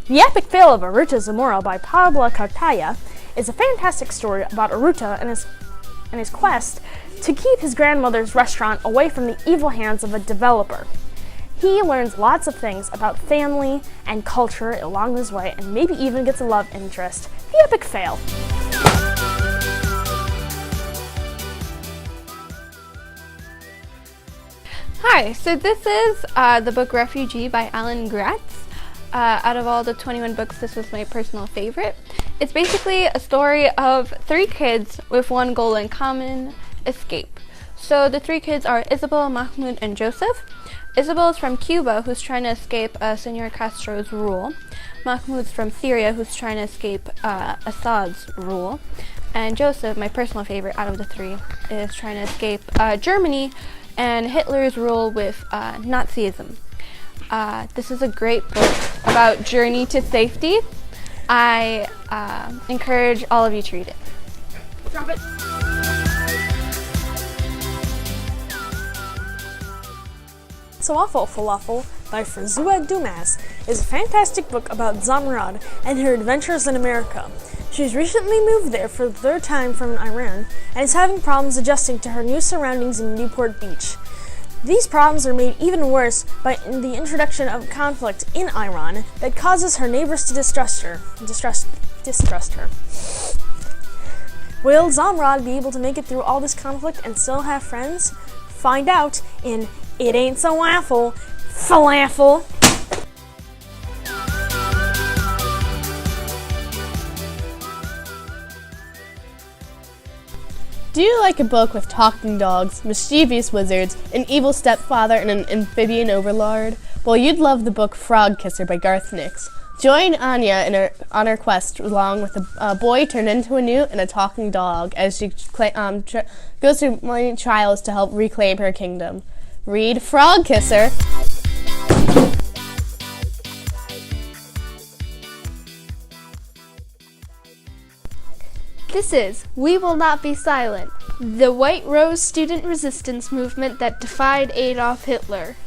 The Epic Fail of Aruta Zamora by Pablo Cartaya is a fantastic story about Aruta and his quest to keep his grandmother's restaurant away from the evil hands of a developer. He learns lots of things about family and culture along his way, and maybe even gets a love interest. The Epic Fail. Hi, so this is the book Refugee by Alan Gratz. Out of all the 21 books, this was my personal favorite. It's basically a story of 3 kids with one goal in common: escape. So the 3 kids are Isabel, Mahmoud, and Joseph. Isabel is from Cuba, who's trying to escape Senor Castro's rule. Mahmoud's from Syria, who's trying to escape Assad's rule. And Joseph, my personal favorite out of the 3, is trying to escape Germany and Hitler's rule with Nazism. This is a great book about journey to safety. I encourage all of you to read it. Drop it. Falafel Falafel by Frazua Dumas is a fantastic book about Zamrad and her adventures in America. She's recently moved there for the 3rd time from Iran and is having problems adjusting to her new surroundings in Newport Beach. These problems are made even worse by the introduction of conflict in Iran that causes her neighbors to distrust her. Will Zamrad be able to make it through all this conflict and still have friends? Find out in It Ain't So Waffle Falafel. Do you like a book with talking dogs, mischievous wizards, an evil stepfather, and an amphibian overlord? Well, you'd love the book Frog Kisser by Garth Nix. Join Anya on her quest along with a boy turned into a newt and a talking dog as she goes through many trials to help reclaim her kingdom. Read Frog Kisser. This is We Will Not Be Silent, the White Rose student resistance movement that defied Adolf Hitler.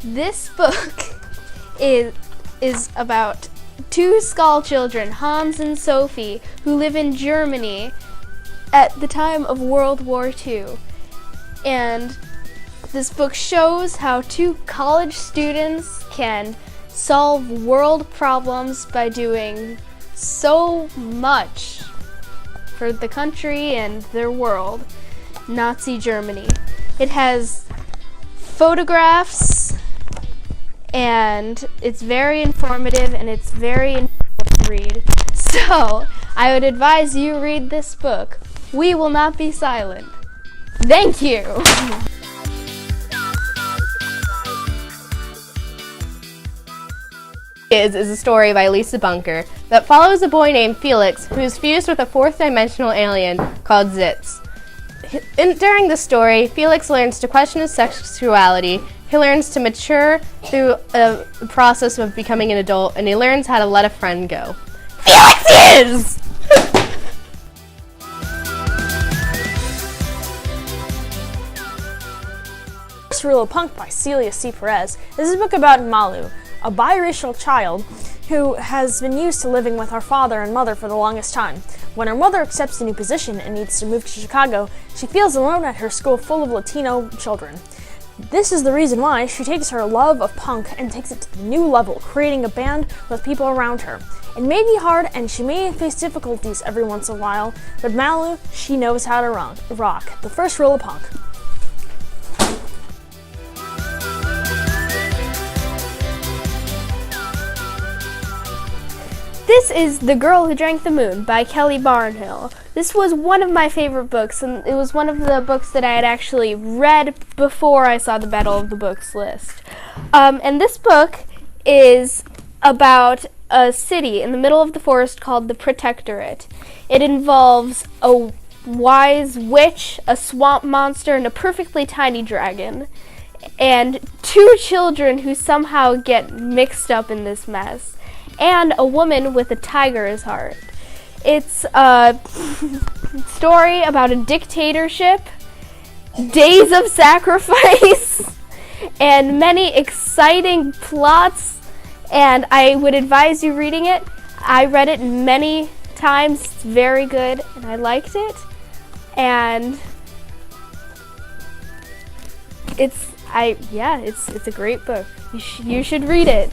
This book is about 2 school children, Hans and Sophie, who live in Germany at the time of World War II. And this book shows how 2 college students can solve world problems by doing so much for the country and their world, Nazi Germany. It has photographs, and it's very informative, and it's very enjoyable to read. So, I would advise you read this book, We Will Not Be Silent. Thank you! Is a story by Lisa Bunker that follows a boy named Felix who is fused with a 4th-dimensional alien called Zitz. During the story, Felix learns to question his sexuality, he learns to mature through a process of becoming an adult, and he learns how to let a friend go. Felix is! First Rule of Punk by Celia C. Perez is a book about Malu, a biracial child who has been used to living with her father and mother for the longest time. When her mother accepts a new position and needs to move to Chicago, she feels alone at her school full of Latino children. This is the reason why she takes her love of punk and takes it to the new level, creating a band with people around her. It may be hard and she may face difficulties every once in a while, but Malu, she knows how to rock. The First Rule of Punk. This is The Girl Who Drank the Moon by Kelly Barnhill. This was one of my favorite books, and it was one of the books that I had actually read before I saw the Battle of the Books list. And this book is about a city in the middle of the forest called the Protectorate. It involves a wise witch, a swamp monster, and a perfectly tiny dragon, and 2 children who somehow get mixed up in this mess, and a woman with a tiger's heart. It's a story about a dictatorship, days of sacrifice, and many exciting plots and I would advise you reading it. I read it many times. It's very good, and I liked it. And it's a great book. You should read it.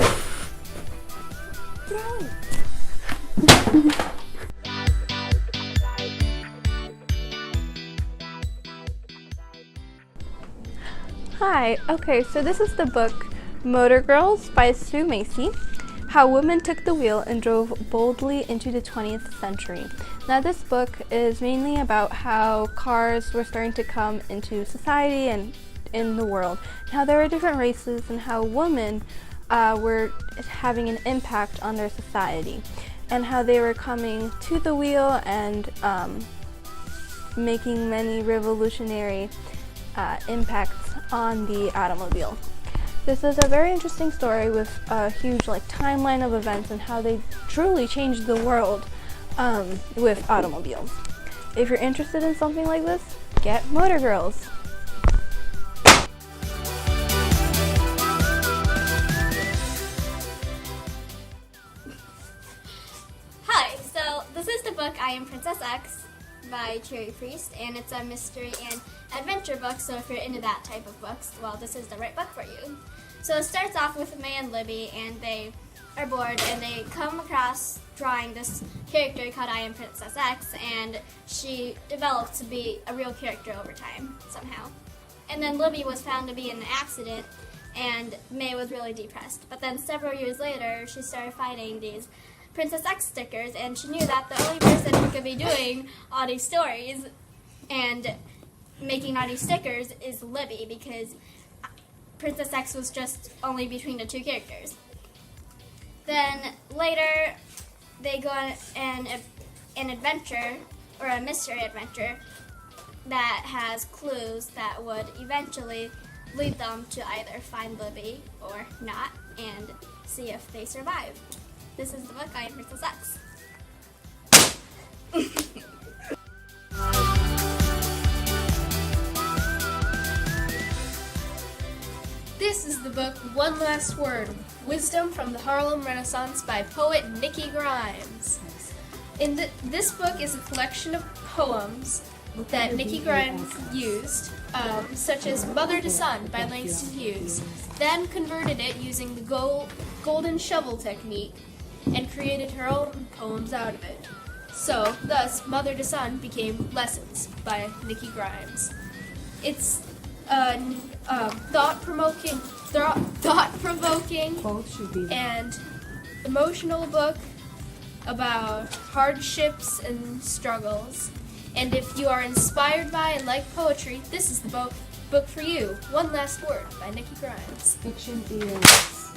Hi, okay, so this is the book Motor Girls by Sue Macy, How Women Took the Wheel and Drove Boldly into the 20th Century. Now this book is mainly about how cars were starting to come into society and in the world, and how there were different races and how women were having an impact on their society, and how they were coming to the wheel and making many revolutionary impacts on the automobile. This is a very interesting story with a huge timeline of events and how they truly changed the world with automobiles. If you're interested in something like this, get Motor Girls. Hi, so this is the book I Am Princess X by Cherry Priest, and it's a mystery and adventure book, so if you're into that type of books, well, this is the right book for you. So it starts off with May and Libby, and they are bored, and they come across drawing this character called I Am Princess X, and she developed to be a real character over time, somehow. And then Libby was found to be in an accident, and May was really depressed. But then several years later, she started finding these Princess X stickers, and she knew that the only person who could be doing all these stories and making all these stickers is Libby, because Princess X was just only between the two characters. Then later, they go on an adventure, or a mystery adventure, that has clues that would eventually lead them to either find Libby or not, and see if they survive. This is the book I Am Princess X. This is the book One Last Word, Wisdom from the Harlem Renaissance by poet Nikki Grimes. This book is a collection of poems that Nikki Grimes used, such as Mother to Son by Langston Hughes, then converted it using the golden shovel technique and created her own poems out of it. So, thus, Mother to Son became Lessons by Nikki Grimes. It's a thought-provoking and emotional book about hardships and struggles. And if you are inspired by and like poetry, this is the book for you. One Last Word by Nikki Grimes. Fiction is.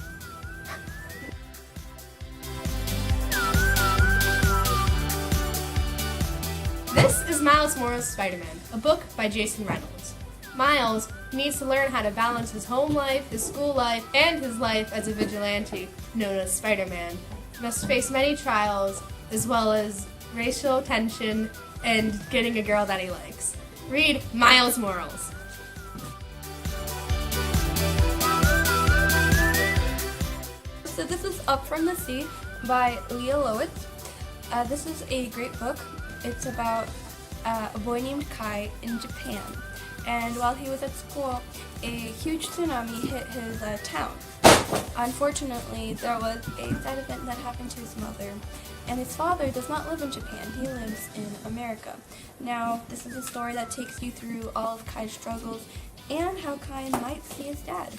This is Miles Morales' Spider-Man, a book by Jason Reynolds. Miles needs to learn how to balance his home life, his school life, and his life as a vigilante known as Spider-Man. He must face many trials, as well as racial tension and getting a girl that he likes. Read Miles Morales. So this is Up from the Sea by Leah Lowitz. This is a great book. It's about a boy named Kai in Japan. And while he was at school, a huge tsunami hit his town. Unfortunately, there was a sad event that happened to his mother, and his father does not live in Japan. He lives in America. Now, this is a story that takes you through all of Kai's struggles and how Kai might see his dad.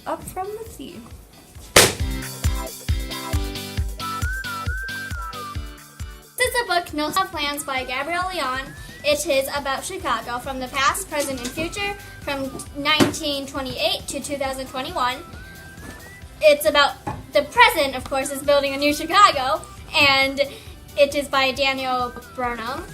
Up from the Sea. This is the book No Stop Plans by Gabrielle Leon. It is about Chicago from the past, present, and future from 1928 to 2021. It's about the present, of course, is building a new Chicago, and it is by Daniel Burnham.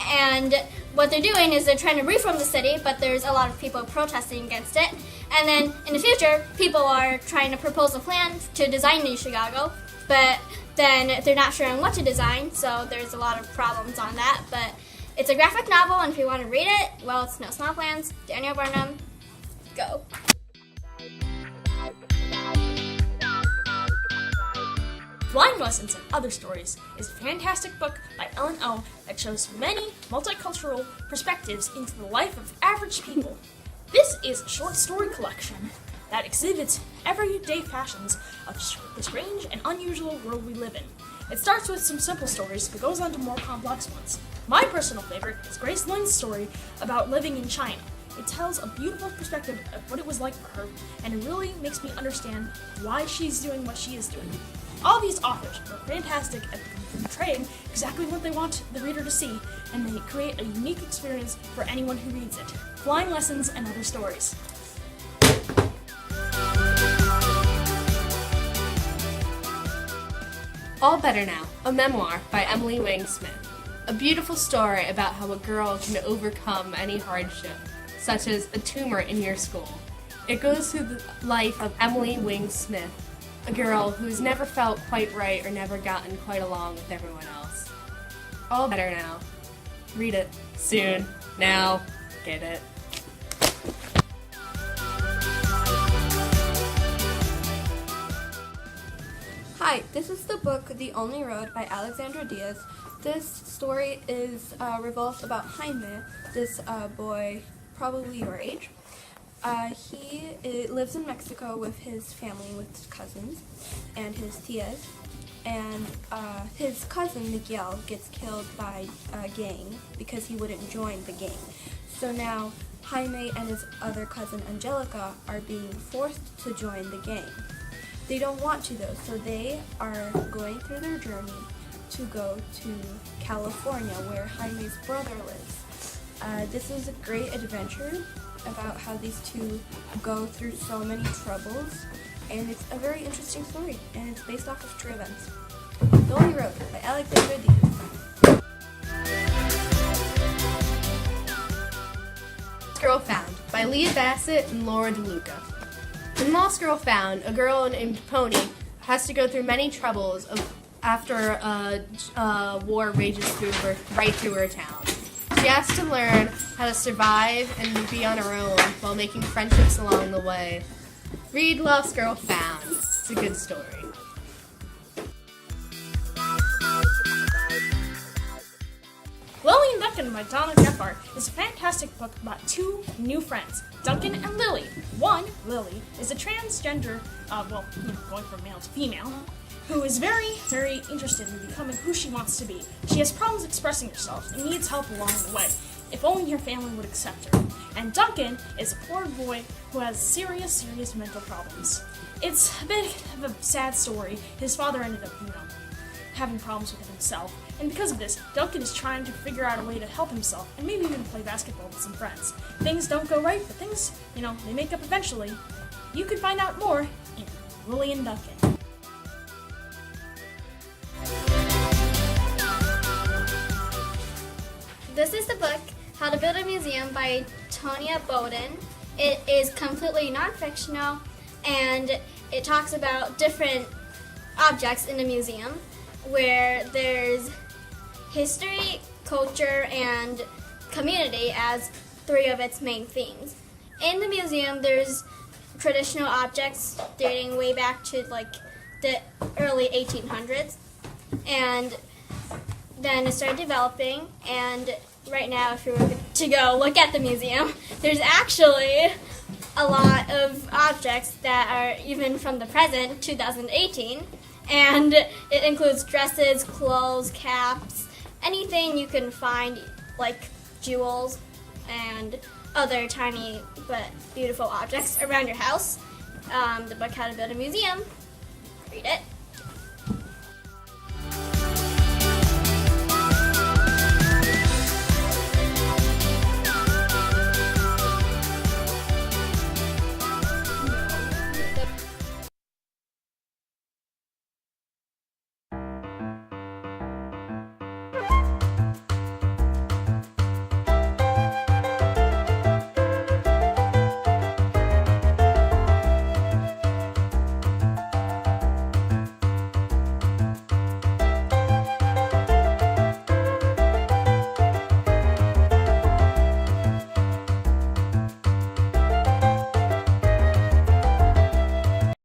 And what they're doing is they're trying to reform the city, but there's a lot of people protesting against it. And then in the future, people are trying to propose a plan to design New Chicago, but then they're not sure on what to design, so there's a lot of problems on that. But it's a graphic novel, and if you want to read it, well, it's No Small Plans, Daniel Burnham, go. Flying Lessons and Other Stories is a fantastic book by Ellen O. that shows many multicultural perspectives into the life of average people. This is a short story collection that exhibits everyday fashions of the strange and unusual world we live in. It starts with some simple stories, but goes on to more complex ones. My personal favorite is Grace Lynn's story about living in China. It tells a beautiful perspective of what it was like for her, and it really makes me understand why she's doing what she is doing. All these authors are fantastic at portraying exactly what they want the reader to see, and they create a unique experience for anyone who reads it. Flying Lessons and Other Stories. All Better Now, a memoir by Emily Wang Smith. A beautiful story about how a girl can overcome any hardship, such as a tumor in your school. It goes through the life of Emily Wang Smith, a girl who's never felt quite right or never gotten quite along with everyone else. All Better Now. Read it soon. Now. Get it. Hi, this is the book The Only Road by Alexandra Diaz. This story revolves about Jaime, this boy, probably your age. He lives in Mexico with his family, with his cousins and his tias. And his cousin, Miguel, gets killed by a gang because he wouldn't join the gang. So now Jaime and his other cousin, Angelica, are being forced to join the gang. They don't want to though, so they are going through their journey to go to California, where Jaime's brother lives. This is a great adventure about how these two go through so many troubles, and it's a very interesting story, and it's based off of true events. The Only Road by Alexandra Diaz. Lost Girl Found by Leah Bassett and Laura DeLuca. In Lost Girl Found, a girl named Pony has to go through many troubles after a war rages right through her town. She has to learn how to survive and be on her own while making friendships along the way. Read Lost Girl Found. It's a good story. Lily and Duncan by Donna Gephardt is a fantastic book about two new friends, Duncan and Lily. One, Lily, is a transgender, going from male to female, who is very, very interested in becoming who she wants to be. She has problems expressing herself and needs help along the way, if only her family would accept her. And Duncan is a poor boy who has serious, serious mental problems. It's a bit of a sad story. His father ended up, having problems with himself, and because of this, Duncan is trying to figure out a way to help himself and maybe even play basketball with some friends. Things don't go right, but things, they make up eventually. You can find out more in Lily and Duncan. This is the book, How to Build a Museum by Tonya Bowden. It is completely non-fictional, and it talks about different objects in the museum, where there's history, culture, and community as three of its main themes. In the museum, there's traditional objects dating way back to the early 1800s, and then it started developing, and right now, if you were to go look at the museum, there's actually a lot of objects that are even from the present, 2018, and it includes dresses, clothes, caps, anything you can find, like jewels and other tiny but beautiful objects around your house. The book, How to Build a Museum. Read it.